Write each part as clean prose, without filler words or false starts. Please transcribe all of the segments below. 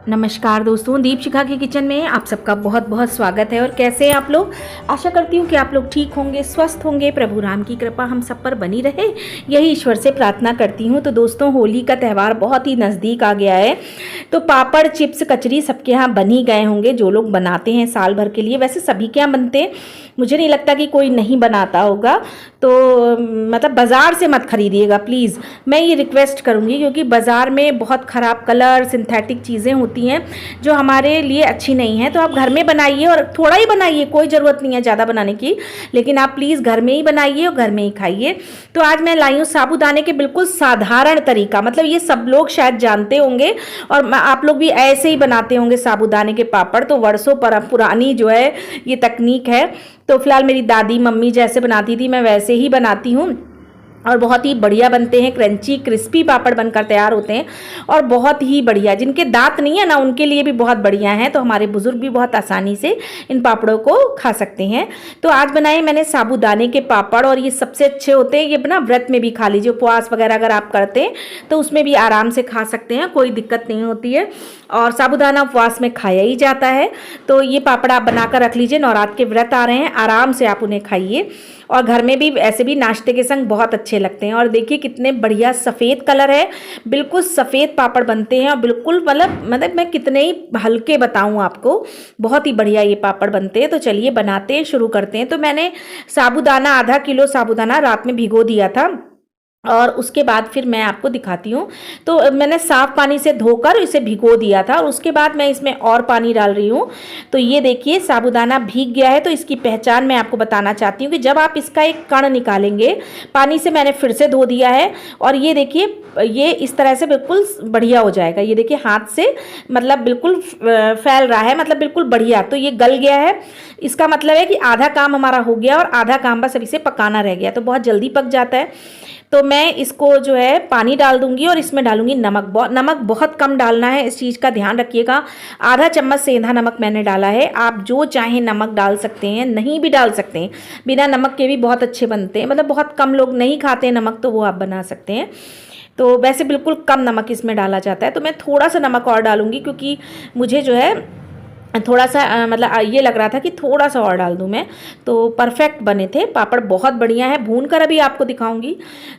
नमस्कार दोस्तों, दीपशिखा के किचन में आप सबका बहुत बहुत स्वागत है। और कैसे हैं आप लोग? आशा करती हूँ कि आप लोग ठीक होंगे, स्वस्थ होंगे। प्रभु राम की कृपा हम सब पर बनी रहे, यही ईश्वर से प्रार्थना करती हूँ। तो दोस्तों, होली का त्यौहार बहुत ही नज़दीक आ गया है, तो पापड़, चिप्स, कचरी सबके यहाँ बन ही गए होंगे जो लोग बनाते हैं साल भर के लिए। वैसे सभी के यहाँ बनते हैं, मुझे नहीं लगता कि कोई नहीं बनाता होगा। तो मतलब बाज़ार से मत खरीदिएगा प्लीज़, मैं ये रिक्वेस्ट करूँगी, क्योंकि बाज़ार में बहुत ख़राब कलर, सिंथेटिक चीज़ें होती हैं जो हमारे लिए अच्छी नहीं है। तो आप घर में बनाइए, और थोड़ा ही बनाइए, कोई ज़रूरत नहीं है ज़्यादा बनाने की, लेकिन आप प्लीज़ घर में ही बनाइए और घर में ही खाइए। तो आज मैं लाई हूँ साबूदाने के बिल्कुल साधारण तरीका, मतलब ये सब लोग शायद जानते होंगे और आप लोग भी ऐसे ही बनाते होंगे साबूदाने के पापड़। तो वर्षों पर पुरानी जो है ये तकनीक है। तो फिलहाल मेरी दादी मम्मी जैसे बनाती थी मैं वैसे ही बनाती हूँ, और बहुत ही बढ़िया बनते हैं। क्रंची क्रिस्पी पापड़ बनकर तैयार होते हैं और बहुत ही बढ़िया। जिनके दांत नहीं है ना, उनके लिए भी बहुत बढ़िया है। तो हमारे बुजुर्ग भी बहुत आसानी से इन पापड़ों को खा सकते हैं। तो आज बनाए मैंने साबूदाने के पापड़, और ये सबसे अच्छे होते हैं। ये ना व्रत में भी खा लीजिए, उपवास वगैरह अगर आप करते हैं तो उसमें भी आराम से खा सकते हैं, कोई दिक्कत नहीं होती है। और साबूदाना उपवास में खाया ही जाता है। तो ये पापड़ आप बनाकर रख लीजिए, नवरात्र के व्रत आ रहे हैं, आराम से आप उन्हें खाइए। और घर में भी ऐसे भी नाश्ते के संग बहुत अच्छे लगते हैं। और देखिए कितने बढ़िया सफ़ेद कलर है, बिल्कुल सफ़ेद पापड़ बनते हैं। और बिल्कुल मतलब मैं कितने ही हल्के बताऊं आपको, बहुत ही बढ़िया ये पापड़ बनते हैं। तो चलिए बनाते हैं, शुरू करते हैं। तो मैंने साबूदाना, आधा किलो साबूदाना रात में भिगो दिया था, और उसके बाद फिर मैं आपको दिखाती हूँ। तो मैंने साफ़ पानी से धोकर इसे भिगो दिया था, और उसके बाद मैं इसमें और पानी डाल रही हूँ। तो ये देखिए साबूदाना भीग गया है। तो इसकी पहचान मैं आपको बताना चाहती हूँ कि जब आप इसका एक कण निकालेंगे, पानी से मैंने फिर से धो दिया है, और ये देखिए ये इस तरह से बिल्कुल बढ़िया हो जाएगा। ये देखिए हाथ से मतलब बिल्कुल फैल रहा है, मतलब बिल्कुल बढ़िया। तो ये गल गया है, इसका मतलब है कि आधा काम हमारा हो गया, और आधा काम बस अभी से पकाना रह गया। तो बहुत जल्दी पक जाता है। तो मैं इसको जो है पानी डाल दूंगी, और इसमें डालूंगी नमक। नमक बहुत कम डालना है, इस चीज़ का ध्यान रखिएगा। आधा चम्मच सेंधा नमक मैंने डाला है। आप जो चाहें नमक डाल सकते हैं, नहीं भी डाल सकते हैं। बिना नमक के भी बहुत अच्छे बनते हैं, मतलब बहुत कम लोग नहीं खाते हैं नमक, तो वो आप बना सकते हैं। तो वैसे बिल्कुल कम नमक इसमें डाला जाता है। तो मैं थोड़ा सा नमक और डालूंगी, क्योंकि मुझे जो है थोड़ा सा मतलब ये लग रहा था कि थोड़ा सा और डाल दूं मैं। तो परफेक्ट बने थे पापड़, बहुत बढ़िया है। भून कर अभी आपको दिखाऊंगी।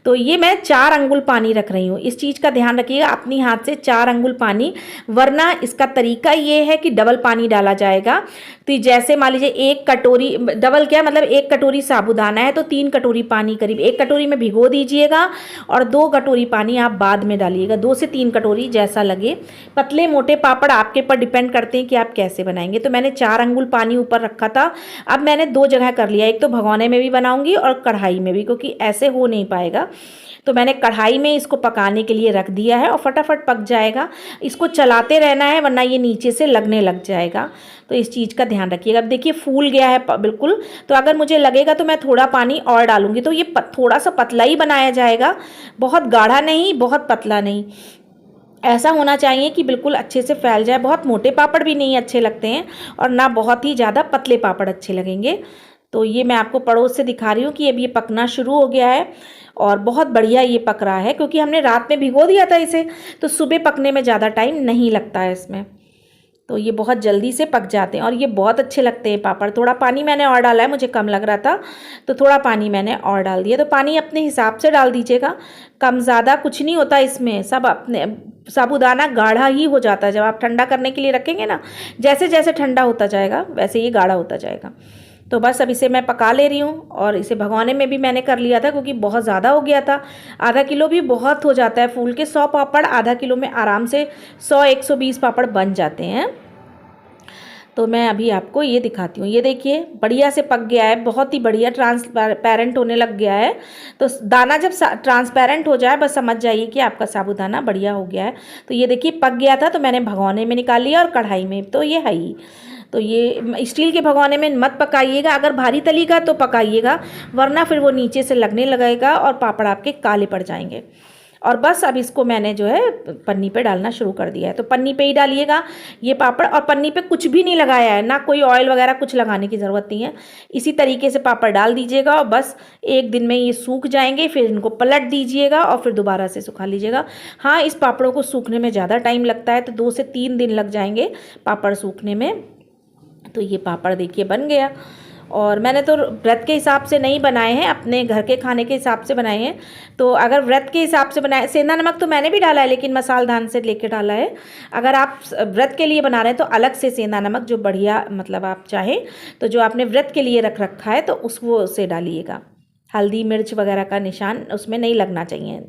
तो ये मैं 4 अंगुल पानी रख रही हूँ। इस चीज़ का ध्यान रखिएगा, अपनी हाथ से 4 अंगुल पानी, वरना इसका तरीका ये है कि डबल पानी डाला जाएगा। तो जैसे मान लीजिए 1 कटोरी, डबल क्या मतलब 1 कटोरी साबूदाना है तो 3 कटोरी पानी करीब, 1 कटोरी में भिगो दीजिएगा, और 2 कटोरी पानी आप बाद में डालिएगा। 2 से 3 कटोरी जैसा लगे। पतले मोटे पापड़ आपके पर डिपेंड करते हैं कि आप कैसे बनाएंगे। तो मैंने 4 अंगुल पानी ऊपर रखा था। अब मैंने 2 जगह कर लिया, एक तो भगोने में भी बनाऊंगी और कढ़ाई में भी, क्योंकि ऐसे हो नहीं पाएगा। तो मैंने कढ़ाई में इसको पकाने के लिए रख दिया है, और फटाफट पक जाएगा। इसको चलाते रहना है, वरना ये नीचे से लगने लग जाएगा। तो इस चीज़ का ध्यान रखिएगा। अब देखिए फूल गया है बिल्कुल। तो अगर मुझे लगेगा तो मैं थोड़ा पानी और डालूंगी। तो ये थोड़ा सा पतला ही बनाया जाएगा, बहुत गाढ़ा नहीं, बहुत पतला नहीं। ऐसा होना चाहिए कि बिल्कुल अच्छे से फैल जाए। बहुत मोटे पापड़ भी नहीं अच्छे लगते हैं, और ना बहुत ही ज़्यादा पतले पापड़ अच्छे लगेंगे। तो ये मैं आपको पड़ोस से दिखा रही हूँ कि अब ये पकना शुरू हो गया है, और बहुत बढ़िया ये पक रहा है, क्योंकि हमने रात में भिगो दिया था इसे। तो सुबह पकने में ज़्यादा टाइम नहीं लगता है इसमें। तो ये बहुत जल्दी से पक जाते हैं, और ये बहुत अच्छे लगते हैं पापड़। थोड़ा पानी मैंने और डाला है, मुझे कम लग रहा था तो थोड़ा पानी मैंने और डाल दिया। तो पानी अपने हिसाब से डाल दीजिएगा, कम ज़्यादा कुछ नहीं होता इसमें। सब अपने, साबूदाना गाढ़ा ही हो जाता है जब आप ठंडा करने के लिए रखेंगे ना। जैसे जैसे ठंडा होता जाएगा वैसे ये गाढ़ा होता जाएगा। तो बस अब इसे मैं पका ले रही हूँ, और इसे भगोने में भी मैंने कर लिया था, क्योंकि बहुत ज़्यादा हो गया था। आधा किलो भी बहुत हो जाता है फूल के। 100 पापड़ आधा किलो में आराम से 100-120 पापड़ बन जाते हैं। तो मैं अभी आपको ये दिखाती हूँ। ये देखिए बढ़िया से पक गया है, बहुत ही बढ़िया ट्रांसपेरेंट होने लग गया है। तो दाना जब ट्रांसपेरेंट हो जाए, बस समझ जाइए कि आपका साबूदाना बढ़िया हो गया है। तो ये देखिए पक गया था, तो मैंने भगोने में निकाल लिया, और कढ़ाई में तो ये है ही। तो ये स्टील के भगोने में मत पकाइएगा, अगर भारी तली का तो पकाइएगा, वरना फिर वो नीचे से लगने लगेगा और पापड़ आपके काले पड़ जाएंगे। और बस अब इसको मैंने जो है पन्नी पे डालना शुरू कर दिया है। तो पन्नी पे ही डालिएगा ये पापड़, और पन्नी पे कुछ भी नहीं लगाया है, ना कोई ऑयल वगैरह कुछ लगाने की ज़रूरत नहीं है। इसी तरीके से पापड़ डाल दीजिएगा और बस एक दिन में ये सूख जाएंगे। फिर इनको पलट दीजिएगा और फिर दोबारा से सुखा लीजिएगा। हाँ, इस पापड़ों को सूखने में ज़्यादा टाइम लगता है, तो 2 से 3 दिन लग जाएंगे पापड़ सूखने में। तो ये पापड़ देखिए बन गया। और मैंने तो व्रत के हिसाब से नहीं बनाए हैं, अपने घर के खाने के हिसाब से बनाए हैं। तो अगर व्रत के हिसाब से बनाए, सेंधा नमक तो मैंने भी डाला है लेकिन मसालदान से लेके डाला है। अगर आप व्रत के लिए बना रहे हैं तो अलग से सेंधा नमक जो बढ़िया मतलब आप चाहें तो जो आपने व्रत के लिए रख रखा है तो उसको से डालिएगा। हल्दी मिर्च वगैरह का निशान उसमें नहीं लगना चाहिए,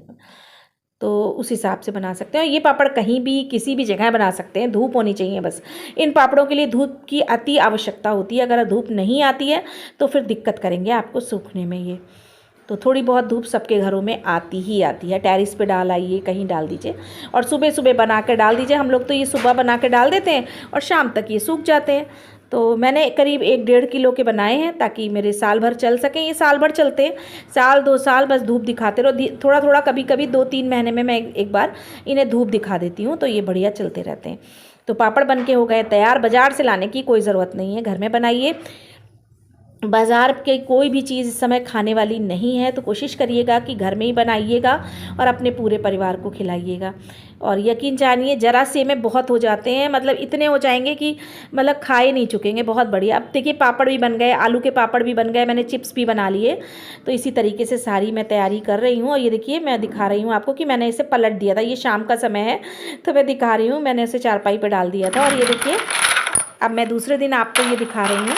तो उस हिसाब से बना सकते हैं। ये पापड़ कहीं भी किसी भी जगह बना सकते हैं, धूप होनी चाहिए बस। इन पापड़ों के लिए धूप की अति आवश्यकता होती है, अगर धूप नहीं आती है तो फिर दिक्कत करेंगे आपको सूखने में ये। तो थोड़ी बहुत धूप सबके घरों में आती ही आती है। टेरिस पे डाल आइए, कहीं डाल दीजिए और सुबह सुबह बना कर डाल दीजिए। हम लोग तो ये सुबह बना के डाल देते हैं और शाम तक ये सूख जाते हैं। तो मैंने करीब 1-1.5 किलो के बनाए हैं ताकि मेरे साल भर चल सकें। ये साल भर चलते हैं, साल 2 साल बस धूप दिखाते रहो। थोड़ा थोड़ा कभी कभी 2-3 महीने में मैं एक बार इन्हें धूप दिखा देती हूँ, तो ये बढ़िया चलते रहते हैं। तो पापड़ बन के हो गए तैयार। बाज़ार से लाने की कोई ज़रूरत नहीं है, घर में बनाइए। बाज़ार के कोई भी चीज़ इस समय खाने वाली नहीं है, तो कोशिश करिएगा कि घर में ही बनाइएगा और अपने पूरे परिवार को खिलाइएगा। और यकीन जानिए ज़रा से में बहुत हो जाते हैं, मतलब इतने हो जाएंगे कि मतलब खाए नहीं चुकेंगे। बहुत बढ़िया। अब देखिए पापड़ भी बन गए, आलू के पापड़ भी बन गए, मैंने चिप्स भी बना लिए। तो इसी तरीके से सारी मैं तैयारी कर रही हूँ। और ये देखिए मैं दिखा रही हूँ आपको कि मैंने इसे पलट दिया था, ये शाम का समय है तो मैं दिखा रही हूँ, मैंने इसे चारपाई पर डाल दिया था। और ये देखिए अब मैं दूसरे दिन आपको ये दिखा रही हूँ,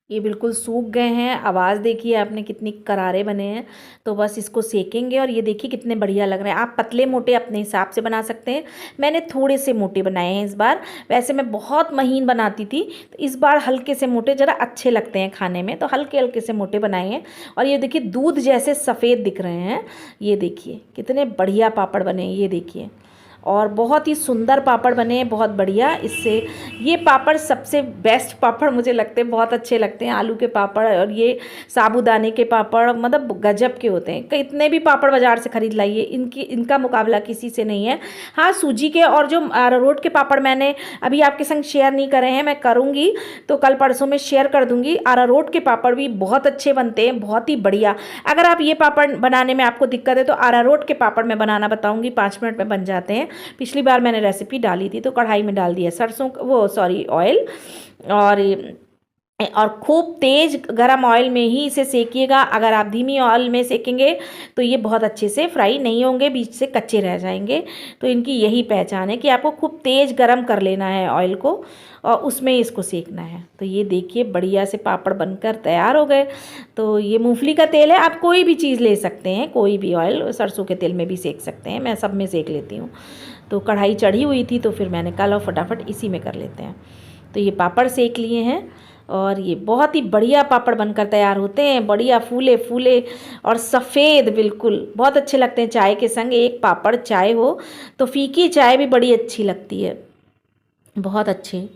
ये बिल्कुल सूख गए हैं। आवाज़ देखिए आपने कितनी करारे बने हैं। तो बस इसको सेकेंगे और ये देखिए कितने बढ़िया लग रहे हैं। आप पतले मोटे अपने हिसाब से बना सकते हैं, मैंने थोड़े से मोटे बनाए हैं इस बार। वैसे मैं बहुत महीन बनाती थी, तो इस बार हल्के से मोटे ज़रा अच्छे लगते हैं खाने में, तो हल्के हल्के से मोटे बनाए हैं। और ये देखिए दूध जैसे सफ़ेद दिख रहे हैं। ये देखिए कितने बढ़िया पापड़ बने हैं, ये देखिए। और बहुत ही सुंदर पापड़ बने हैं, बहुत बढ़िया। इससे ये पापड़ सबसे बेस्ट पापड़ मुझे लगते हैं, बहुत अच्छे लगते हैं। आलू के पापड़ और ये साबूदाने के पापड़ मतलब गजब के होते हैं। इतने भी पापड़ बाज़ार से ख़रीद लाइए, इनका मुकाबला किसी से नहीं है। हाँ, सूजी के और जो अरारोट के पापड़ मैंने अभी आपके संग शेयर नहीं करे हैं, मैं करूँगी तो कल परसों में शेयर कर दूँगी। अरारोट के पापड़ भी बहुत अच्छे बनते हैं, बहुत ही बढ़िया। अगर आप ये पापड़ बनाने में आपको दिक्कत है तो अरारोट के पापड़ मैं बनाना बताऊँगी, 5 मिनट में बन जाते हैं। पिछली बार मैंने रेसिपी डाली थी तो कढ़ाई में डाल दिया ऑयल, और खूब तेज़ गरम ऑयल में ही इसे सेकिएगा। अगर आप धीमी ऑयल में सेकेंगे तो ये बहुत अच्छे से फ्राई नहीं होंगे, बीच से कच्चे रह जाएंगे। तो इनकी यही पहचान है कि आपको खूब तेज़ गरम कर लेना है ऑयल को और उसमें इसको सेकना है। तो ये देखिए बढ़िया से पापड़ बनकर तैयार हो गए। तो ये मूंगफली का तेल है, आप कोई भी चीज़ ले सकते हैं, कोई भी ऑयल, सरसों के तेल में भी सेक सकते हैं, मैं सब में सेक लेती हूँ। तो कढ़ाई चढ़ी हुई थी तो फिर मैंने कहा लो फटाफट इसी में कर लेते हैं। तो ये पापड़ सेक लिए हैं और ये बहुत ही बढ़िया पापड़ बनकर तैयार होते हैं, बढ़िया फूले फूले और सफ़ेद, बिल्कुल बहुत अच्छे लगते हैं। चाय के संग एक पापड़ चाय हो तो फीकी चाय भी बड़ी अच्छी लगती है, बहुत अच्छे।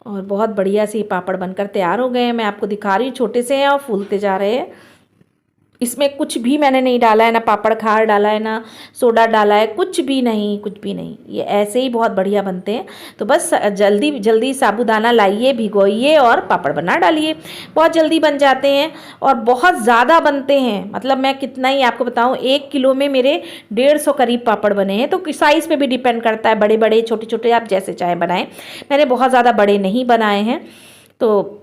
और बहुत बढ़िया से ये पापड़ बनकर तैयार हो गए हैं। मैं आपको दिखा रही हूँ, छोटे से हैं और फूलते जा रहे हैं। इसमें कुछ भी मैंने नहीं डाला है, ना पापड़ खार डाला है, ना सोडा डाला है, कुछ भी नहीं, कुछ भी नहीं। ये ऐसे ही बहुत बढ़िया बनते हैं। तो बस जल्दी जल्दी साबूदाना लाइए, भिगोइए और पापड़ बना डालिए, बहुत जल्दी बन जाते हैं और बहुत ज़्यादा बनते हैं। मतलब मैं कितना ही आपको बताऊं, 1 किलो में मेरे 150 करीब पापड़ बने हैं। तो साइज़ पे भी डिपेंड करता है, बड़े बड़े छोटे छोटे आप जैसे चाहे बनाएं। मैंने बहुत ज़्यादा बड़े नहीं बनाए हैं। तो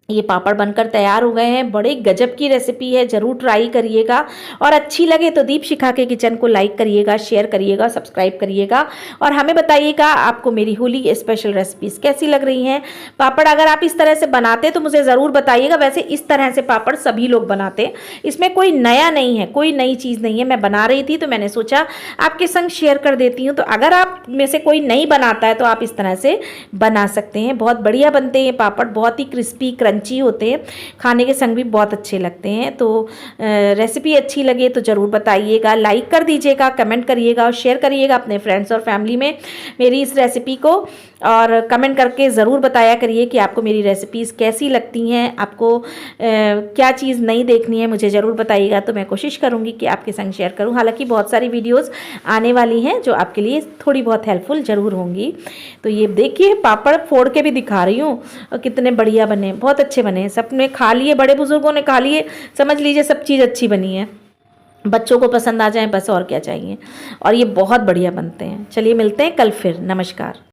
ये पापड़ बनकर तैयार हो गए हैं। बड़े गजब की रेसिपी है, ज़रूर ट्राई करिएगा। और अच्छी लगे तो दीपशिखा के किचन को लाइक करिएगा, शेयर करिएगा, सब्सक्राइब करिएगा और हमें बताइएगा आपको मेरी होली स्पेशल रेसिपीज़ कैसी लग रही हैं। पापड़ अगर आप इस तरह से बनाते तो मुझे ज़रूर बताइएगा। वैसे इस तरह से पापड़ सभी लोग बनाते हैं, इसमें कोई नया नहीं है, कोई नई चीज़ नहीं है। मैं बना रही थी तो मैंने सोचा आपके संग शेयर कर देती हूँ। तो अगर आप में से कोई नहीं बनाता है तो आप इस तरह से बना सकते हैं, बहुत बढ़िया बनते हैं पापड़, बहुत ही क्रिस्पी क्रंची क्रंची होते हैं, खाने के संग भी बहुत अच्छे लगते हैं। तो रेसिपी अच्छी लगे तो ज़रूर बताइएगा, लाइक कर दीजिएगा, कमेंट करिएगा और शेयर करिएगा अपने फ्रेंड्स और फैमिली में मेरी इस रेसिपी को। और कमेंट करके ज़रूर बताया करिए कि आपको मेरी रेसिपीज़ कैसी लगती हैं, आपको क्या चीज़ नहीं देखनी है, मुझे ज़रूर बताइएगा। तो मैं कोशिश करूँगी कि आपके संग शेयर करूँ। हालांकि बहुत सारी वीडियोस आने वाली हैं जो आपके लिए थोड़ी बहुत हेल्पफुल ज़रूर होंगी। तो ये देखिए, पापड़ फोड़ के भी दिखा रही हूँ और कितने बढ़िया बने, बहुत अच्छे बने। सबने खा लिए, बड़े बुजुर्गों ने खा लिए, समझ लीजिए सब चीज़ अच्छी बनी है। बच्चों को पसंद आ जाए बस, और क्या चाहिए। और ये बहुत बढ़िया बनते हैं। चलिए मिलते हैं कल फिर। नमस्कार।